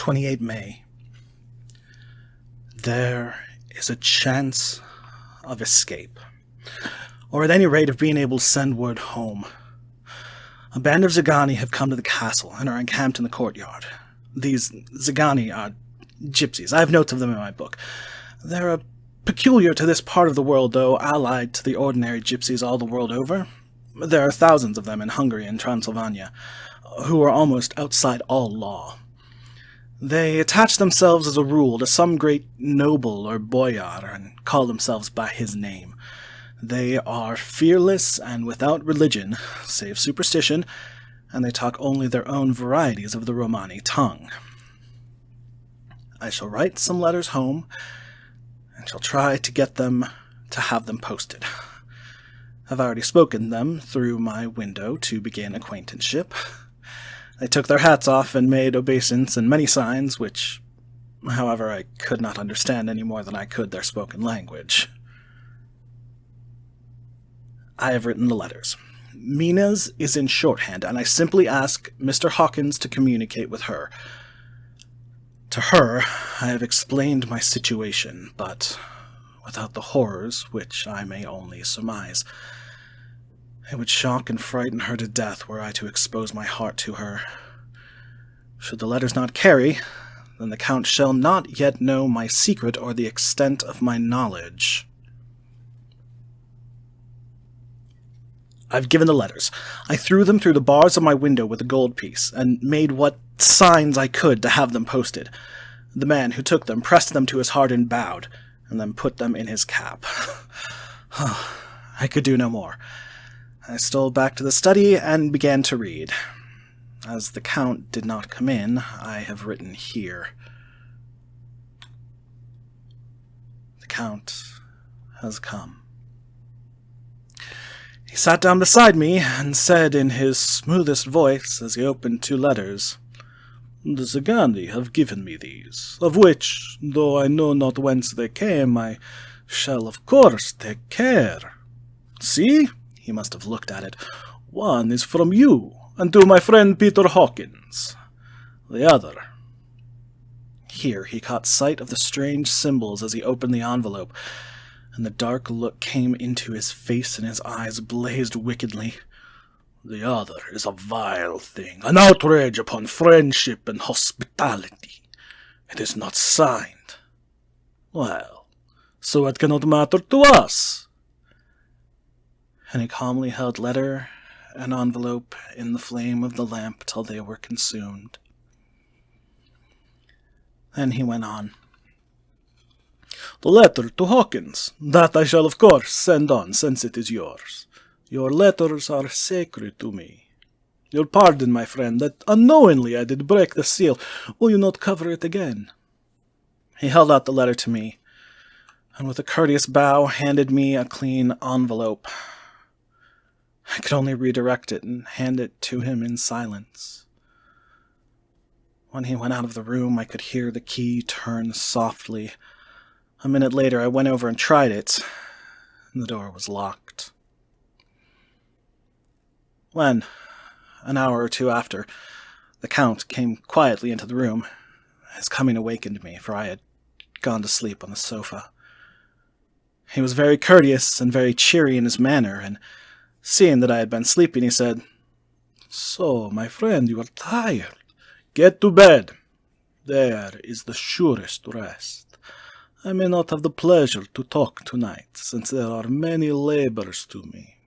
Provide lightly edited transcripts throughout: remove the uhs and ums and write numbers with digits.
28 May. There is a chance of escape, or at any rate of being able to send word home. A band of Zagani have come to the castle and are encamped in the courtyard. These Zagani are gypsies. I have notes of them in my book. They're peculiar to this part of the world, though allied to the ordinary gypsies all the world over. There are thousands of them in Hungary and Transylvania, who are almost outside all law. They attach themselves as a rule to some great noble or boyar and call themselves by his name. They are fearless and without religion, save superstition, and they talk only their own varieties of the Romani tongue. I shall write some letters home, and shall try to get them to have them posted. I've already spoken them through my window to begin acquaintanceship. They took their hats off and made obeisance and many signs, which, however, I could not understand any more than I could their spoken language. I have written the letters. Mina's is in shorthand, and I simply ask Mr. Hawkins to communicate with her. To her, I have explained my situation, but without the horrors, which I may only surmise. It would shock and frighten her to death were I to expose my heart to her. Should the letters not carry, then the Count shall not yet know my secret or the extent of my knowledge. I've given the letters. I threw them through the bars of my window with a gold piece, and made what signs I could to have them posted. The man who took them pressed them to his heart and bowed, and then put them in his cap. I could do no more. I stole back to the study and began to read. As the Count did not come in, I have written here. The Count has come. He sat down beside me and said in his smoothest voice as he opened two letters, "The Zagani have given me these, of which, though I know not whence they came, I shall of course take care. See?" He must have looked at it. "One is from you, and to my friend Peter Hawkins. The other—" Here he caught sight of the strange symbols as he opened the envelope, and the dark look came into his face and his eyes blazed wickedly. "The other is a vile thing, an outrage upon friendship and hospitality. It is not signed. Well, so it cannot matter to us." And he calmly held letter and envelope in the flame of the lamp till they were consumed. Then he went on. "The letter to Hawkins, that I shall of course send on, since it is yours. Your letters are sacred to me. You'll pardon, my friend, that unknowingly I did break the seal. Will you not cover it again?" He held out the letter to me, and with a courteous bow handed me a clean envelope. I could only redirect it and hand it to him in silence. When he went out of the room, I could hear the key turn softly. A minute later, I went over and tried it, and the door was locked. When, an hour or two after, the Count came quietly into the room, his coming awakened me, for I had gone to sleep on the sofa. He was very courteous and very cheery in his manner, and seeing that I had been sleeping, he said, "So, my friend, you are tired. Get to bed. There is the surest rest. I may not have the pleasure to talk tonight, since there are many labors to me.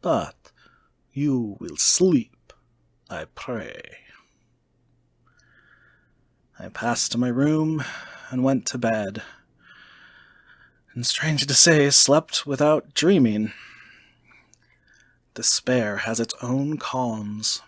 But you will sleep, I pray." I passed to my room and went to bed, and strange to say, slept without dreaming. Despair has its own calms.